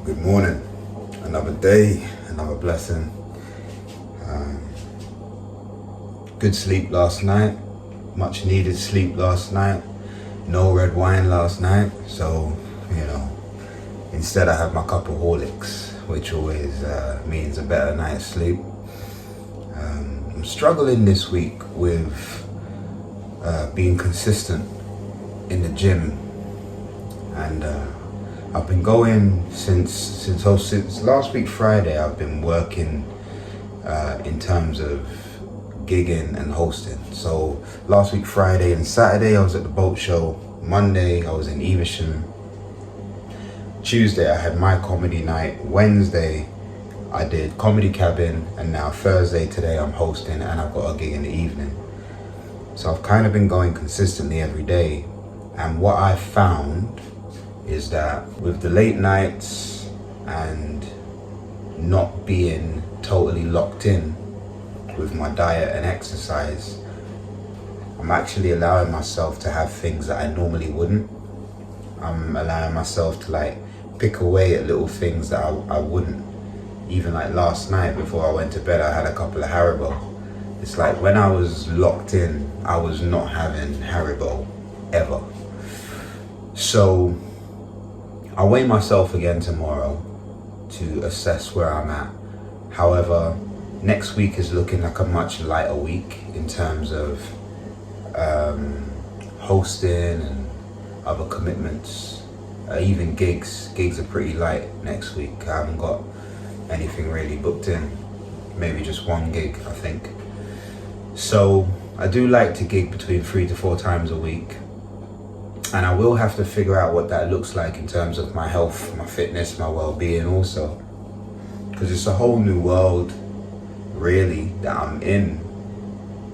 Good morning. Another day, another blessing. Good sleep last night. Much needed sleep last night. No red wine last night. So, instead I have my cup of Horlicks, which always means a better night's sleep. I'm struggling this week with being consistent in the gym. And I've been going since last week Friday. I've been working in terms of gigging and hosting. So last week Friday and Saturday I was at the boat show. Monday I was in Evesham. Tuesday I had my comedy night. Wednesday I did Comedy Cabin, and now Thursday today I'm hosting and I've got a gig in the evening. So I've kind of been going consistently every day, and what I found is that with the late nights and not being totally locked in with my diet and exercise, I'm actually allowing myself to have things that I normally wouldn't. I'm allowing myself to pick away at little things that I wouldn't. Even last night before I went to bed, I had a couple of Haribo. It's like when I was locked in, I was not having Haribo ever. So I'll weigh myself again tomorrow to assess where I'm at. However, next week is looking like a much lighter week in terms of hosting and other commitments. Even gigs are pretty light next week. I haven't got anything really booked in. Maybe just one gig, I think. So I do like to gig between 3 to 4 times a week. And I will have to figure out what that looks like in terms of my health, my fitness, my well-being also. Because it's a whole new world, really, that I'm in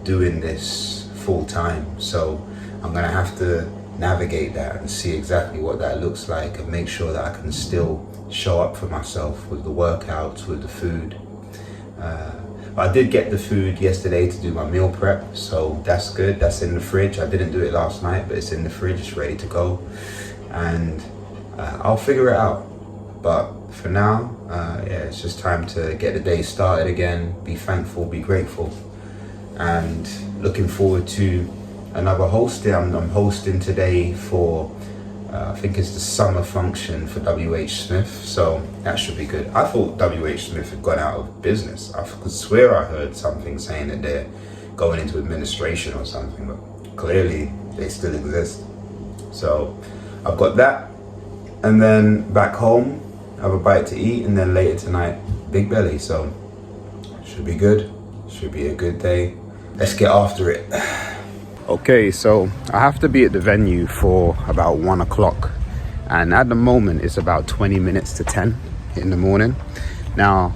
doing this full time. So I'm gonna have to navigate that and see exactly what that looks like and make sure that I can still show up for myself with the workouts, with the food. I did get the food yesterday to do my meal prep, so that's good. That's in the fridge. I didn't do it last night, but it's in the fridge. It's ready to go, and I'll figure it out. But for now, it's just time to get the day started again. Be thankful, be grateful, and looking forward to another hosting. I'm hosting today for I think it's the summer function for WH Smith, so that should be good. I thought WH Smith had gone out of business. I could swear I heard something saying that they're going into administration or something, but clearly they still exist. So I've got that, and then back home, have a bite to eat, and then later tonight, Big Belly. So should be good, should be a good day. Let's get after it. Okay, so I have to be at the venue for about 1 o'clock, and at the moment it's about 20 minutes to 10 in the morning. Now,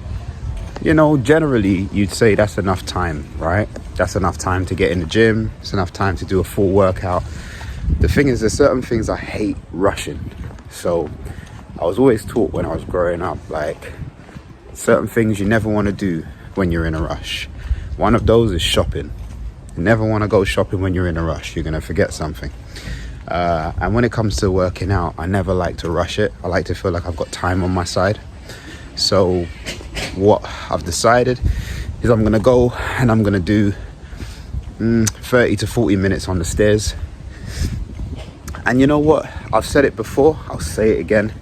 generally you'd say that's enough time, right? That's enough time to get in the gym. It's enough time to do a full workout. The thing is, there's certain things I hate rushing. So I was always taught when I was growing up, certain things you never want to do when you're in a rush. One of those is shopping. You never want to go shopping when you're in a rush. You're going to forget something. And when it comes to working out, I never like to rush it. I like to feel like I've got time on my side. So what I've decided is I'm going to go and I'm going to do 30 to 40 minutes on the stairs. And you know what? I've said it before. I'll say it again.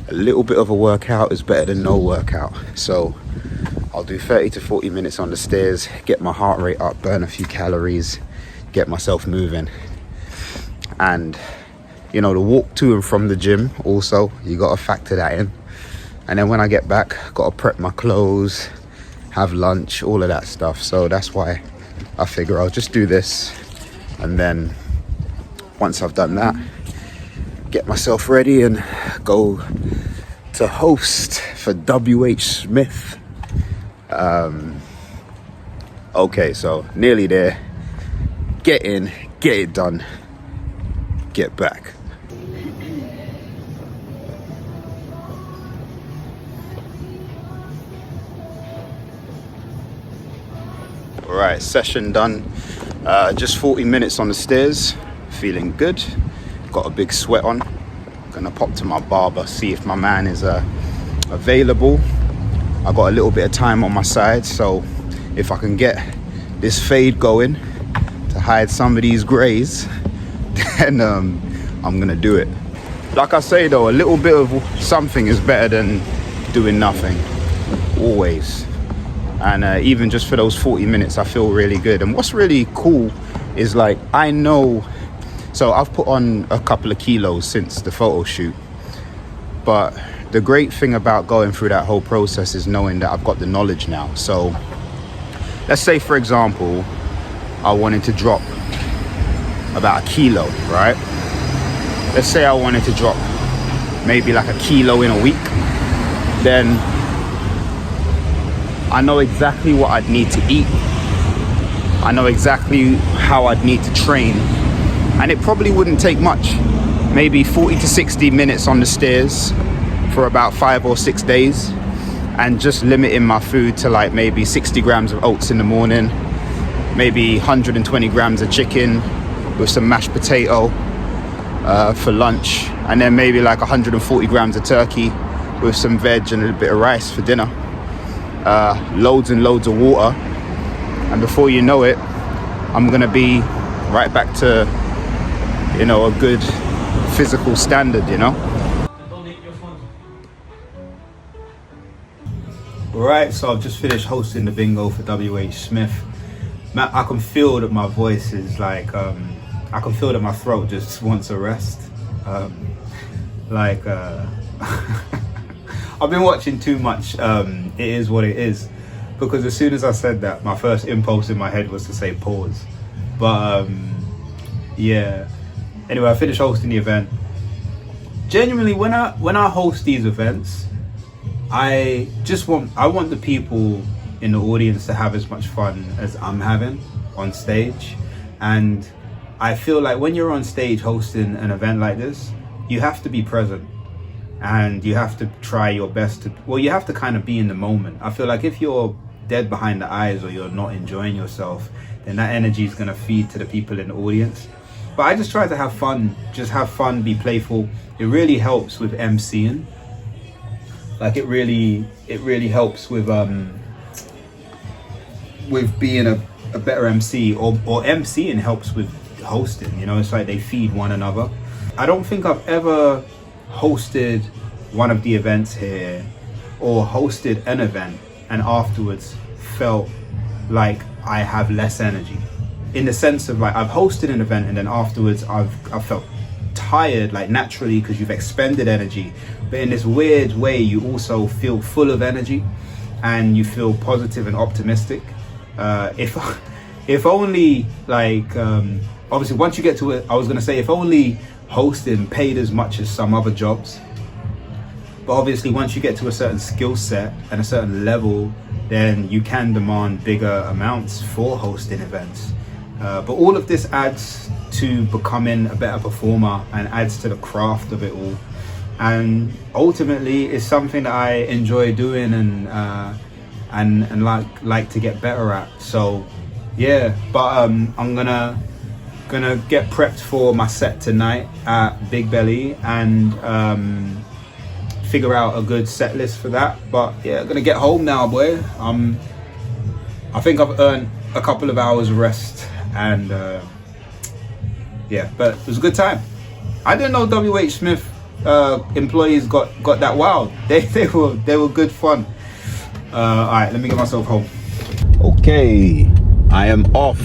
A little bit of a workout is better than no workout. So I'll do 30 to 40 minutes on the stairs, get my heart rate up, burn a few calories, get myself moving. And, the walk to and from the gym also, you got to factor that in. And then when I get back, got to prep my clothes, have lunch, all of that stuff. So that's why I figure I'll just do this. And then once I've done that, get myself ready and go to host for WH Smith. Okay, so nearly there. Get in, get it done, get back. All right, session done. Just 40 minutes on the stairs, feeling good. Got a big sweat on. Gonna pop to my barber, see if my man is available. I got a little bit of time on my side, so if I can get this fade going to hide some of these grays, then I'm gonna do it. Like I say though, a little bit of something is better than doing nothing, always. And even just for those 40 minutes, I feel really good. And what's really cool is, like, I know, so I've put on a couple of kilos since the photo shoot, but the great thing about going through that whole process is knowing that I've got the knowledge now. So let's say, for example, I wanted to drop about a kilo, right? Let's say I wanted to drop maybe like a kilo in a week. Then I know exactly what I'd need to eat. I know exactly how I'd need to train. And it probably wouldn't take much. Maybe 40 to 60 minutes on the stairs for about 5 or 6 days. And just limiting my food to like maybe 60 grams of oats in the morning. Maybe 120 grams of chicken with some mashed potato for lunch. And then maybe like 140 grams of turkey with some veg and a little bit of rice for dinner. Loads and loads of water, and before you know it, I'm gonna be right back to, you know, a good physical standard, you know. Right, so I've just finished hosting the bingo for WH Smith. Man, I can feel that my voice is like, I can feel that my throat just wants a rest. I've been watching too much It Is What It Is, because as soon as I said that, my first impulse in my head was to say pause. But yeah, anyway, I finished hosting the event. Genuinely, when I host these events, I want the people in the audience to have as much fun as I'm having on stage. And I feel like when you're on stage hosting an event like this, you have to be present. And you have to try your best to, well, you have to kind of be in the moment. I feel like if you're dead behind the eyes or you're not enjoying yourself, then that energy is going to feed to the people in the audience. But I just try to have fun, be playful. It really helps with MCing. Like it really helps with being a better MC, or MCing helps with hosting. You know, it's like they feed one another. I don't think I've ever hosted one of the events here or hosted an event and afterwards felt like I have less energy, in the sense of like I've hosted an event and then afterwards I've felt tired, like naturally, because you've expended energy, but in this weird way you also feel full of energy and you feel positive and optimistic. If only, like, obviously once you get to it, I was gonna say if only hosting paid as much as some other jobs, but obviously once you get to a certain skill set and a certain level, then you can demand bigger amounts for hosting events. But all of this adds to becoming a better performer and adds to the craft of it all, and ultimately it's something that I enjoy doing and like to get better at. So yeah, but I'm gonna get prepped for my set tonight at Big Belly and figure out a good set list for that. But yeah, gonna get home now, boy. I think I've earned a couple of hours rest, and yeah, but it was a good time. I didn't know WH Smith employees got that wild. They were good fun. All right, let me get myself home. Okay, I am off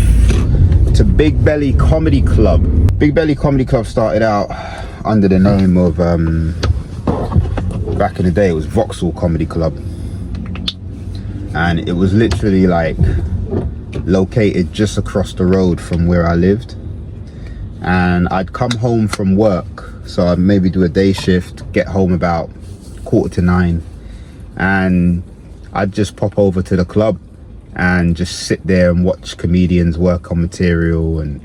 to Big Belly Comedy Club. Big Belly Comedy Club started out under the name of, back in the day, it was Vauxhall Comedy Club. And it was literally like located just across the road from where I lived. And I'd come home from work, so I'd maybe do a day shift, get home about 8:45, and I'd just pop over to the club and just sit there and watch comedians work on material. And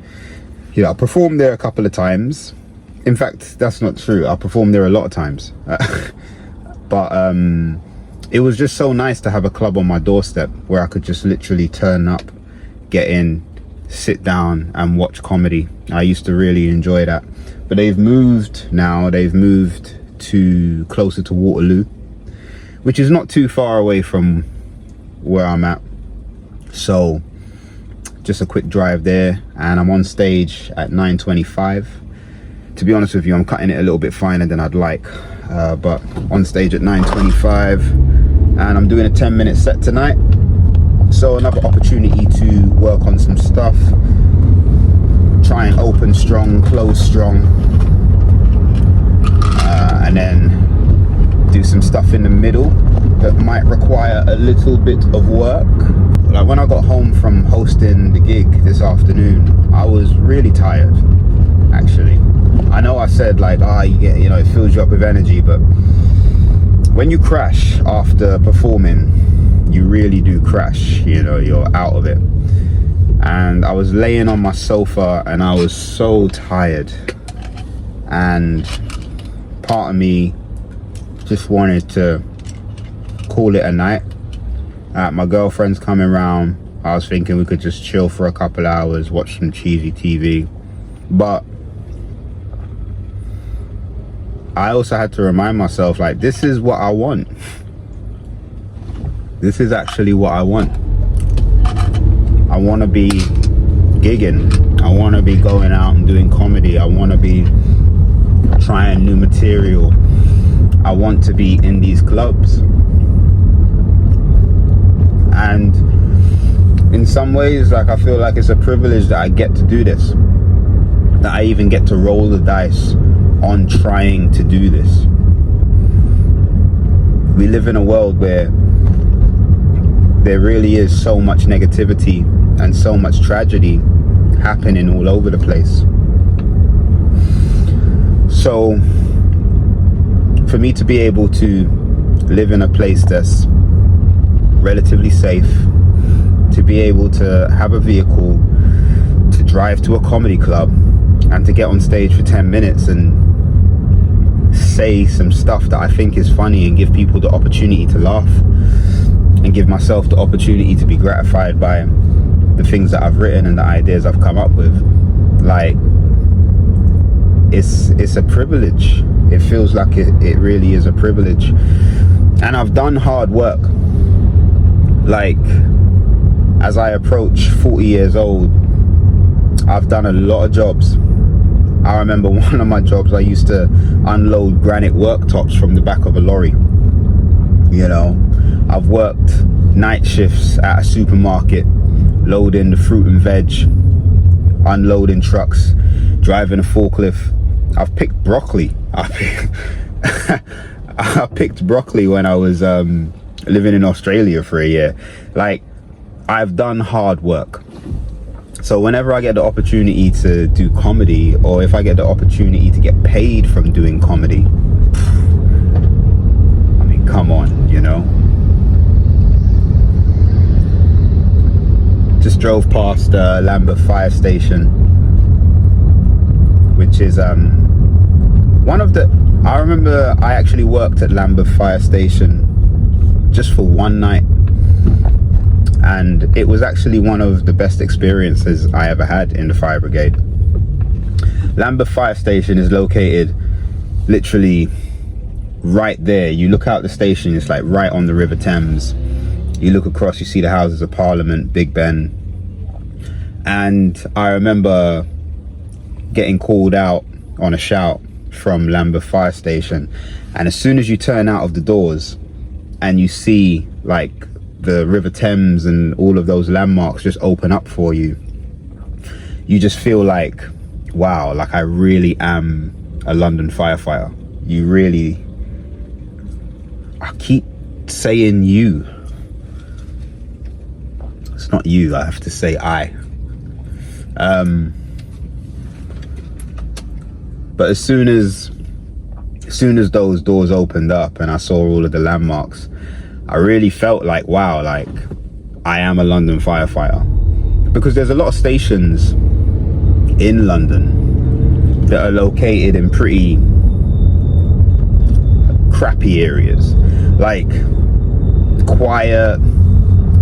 you know, I performed there a couple of times. In fact, that's not true, I performed there a lot of times. But it was just so nice to have a club on my doorstep where I could just literally turn up, get in, sit down and watch comedy. I used to really enjoy that. But they've moved now, to closer to Waterloo, which is not too far away from where I'm at. So just a quick drive there, and I'm on stage at 9:25. To be honest with you, I'm cutting it a little bit finer than I'd like, but on stage at 9:25, and I'm doing a 10-minute set tonight. So another opportunity to work on some stuff, try and open strong, close strong, and then do some stuff in the middle that might require a little bit of work. Like when I got home from hosting the gig this afternoon, I was really tired, actually. I know I said like, you get, it fills you up with energy, but when you crash after performing, you really do crash, you're out of it. And I was laying on my sofa and I was so tired, and part of me just wanted to call it a night. My girlfriend's coming round. I was thinking we could just chill for a couple hours, watch some cheesy TV, but I also had to remind myself, like, this is what I want. This is actually what I want. I want to be gigging. I want to be going out and doing comedy. I want to be trying new material. I want to be in these clubs. And in some ways, like, I feel like it's a privilege that I get to do this, that I even get to roll the dice on trying to do this. We live in a world where there really is so much negativity and so much tragedy happening all over the place. So for me to be able to live in a place that's relatively safe, to be able to have a vehicle, to drive to a comedy club, and to get on stage for 10 minutes and say some stuff that I think is funny and give people the opportunity to laugh, and give myself the opportunity to be gratified by the things that I've written and the ideas I've come up with, like, it's a privilege. It feels like it really is a privilege. And I've done hard work. Like, as I approach 40 years old, I've done a lot of jobs. I remember one of my jobs, I used to unload granite worktops from the back of a lorry. I've worked night shifts at a supermarket, loading the fruit and veg, unloading trucks, driving a forklift. I've picked broccoli. I picked broccoli when I was living in Australia for a year. Like, I've done hard work. So whenever I get the opportunity to do comedy, or if I get the opportunity to get paid from doing comedy, I mean, come on, Just drove past Lambeth Fire Station, which is one of the... I remember I actually worked at Lambeth Fire Station just for one night, and it was actually one of the best experiences I ever had in the fire brigade. Lambeth Fire Station is located literally right there. You look out the station, it's like right on the River Thames. You look across, you see the Houses of Parliament, Big Ben. And I remember getting called out on a shout from Lambeth Fire Station, and as soon as you turn out of the doors and you see like the River Thames and all of those landmarks just open up for you, you just feel like, wow, like I really am a London firefighter. You really... I keep saying you. It's not you, I have to say I. But as soon as those doors opened up and I saw all of the landmarks, I really felt like, wow, like I am a London firefighter. Because there's a lot of stations in London that are located in pretty crappy areas, like quiet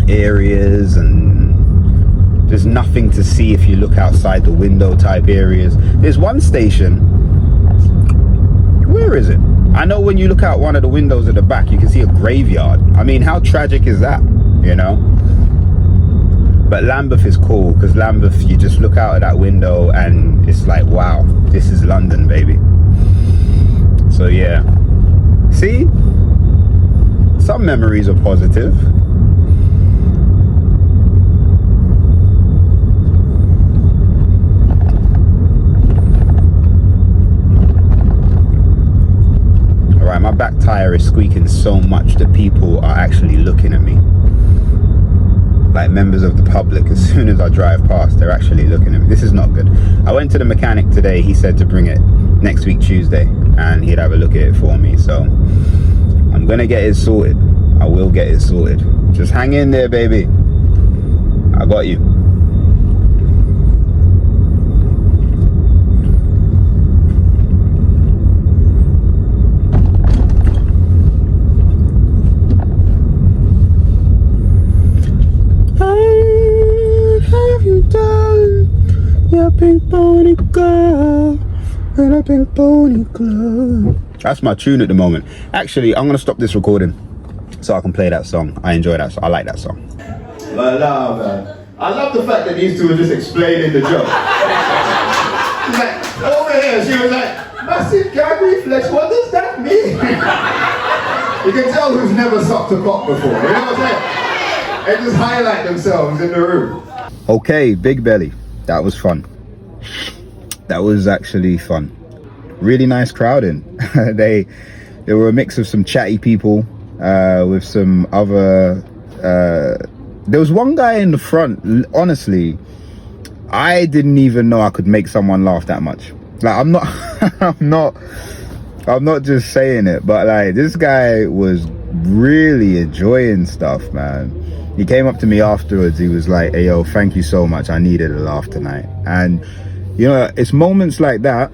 areas, and there's nothing to see if you look outside the window type areas. There's one station, where is it? I know when you look out one of the windows at the back, you can see a graveyard. I mean, how tragic is that, you know? But Lambeth is cool, because Lambeth, you just look out of that window and it's like, wow, this is London, baby. So yeah, see, some memories are positive. Alright, my back tire is squeaking so much that people are actually looking at me. Like members of the public, as soon as I drive past, they're actually looking at me. This is not good. I went to the mechanic today. He said to bring it next week Tuesday and he'd have a look at it for me. So I'm gonna get it sorted. I will get it sorted. Just hang in there, baby. I got you. Your pink pony girl and a pink pony club. That's my tune at the moment. Actually, I'm gonna stop this recording so I can play that song. I enjoy that song. I like that song. But nah, man. I love the fact that these two are just explaining the joke. She's like, over here, she was like, massive gag reflex, what does that mean? You can tell who's never sucked a cock before, you know what I'm saying? They just highlight themselves in the room. Okay, Big Belly. That was fun. That was actually fun. Really nice crowding. They were a mix of some chatty people with some other. There was one guy in the front. Honestly, I didn't even know I could make someone laugh that much. Like I'm not, I'm not just saying it, but like this guy was really enjoying stuff, man. He came up to me afterwards. He was like, hey, yo, thank you so much. I needed a laugh tonight. And, you know, it's moments like that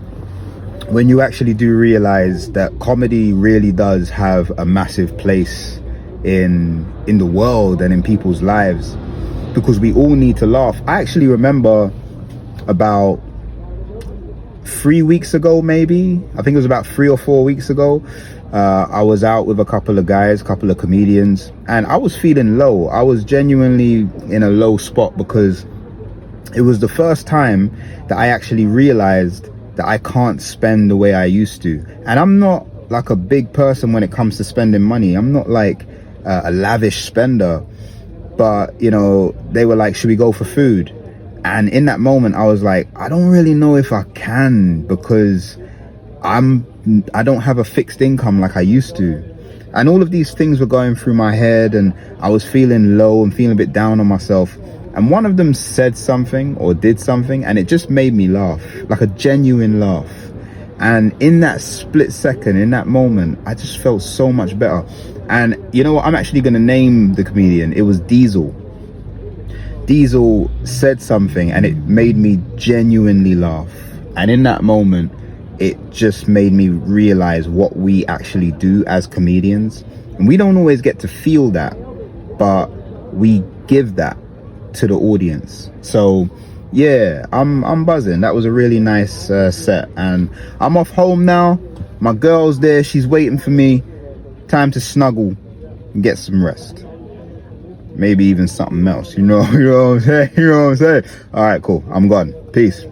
when you actually do realize that comedy really does have a massive place in the world and in people's lives, because we all need to laugh. I actually remember about 3 weeks ago, maybe. I think it was about 3 or 4 weeks ago. I was out with a couple of guys, couple of comedians, and I was feeling low. I was genuinely in a low spot because it was the first time that I actually realized that I can't spend the way I used to. And I'm not like a big person when it comes to spending money. I'm not like a lavish spender, but you know, they were like, should we go for food? And in that moment, I was like, I don't really know if I can, because I don't have a fixed income like I used to. And all of these things were going through my head, and I was feeling low and feeling a bit down on myself. And one of them said something or did something, and it just made me laugh, like a genuine laugh. And in that split second, in that moment, I just felt so much better. And you know what? I'm actually going to name the comedian. It was Diesel. Diesel said something and it made me genuinely laugh. And in that moment, it just made me realize what we actually do as comedians. And we don't always get to feel that, but we give that to the audience. So yeah, I'm buzzing. That was a really nice set, and I'm off home now. My girl's there, she's waiting for me. Time to snuggle and get some rest. Maybe even something else, you know what I'm saying? All right, cool, I'm gone. Peace.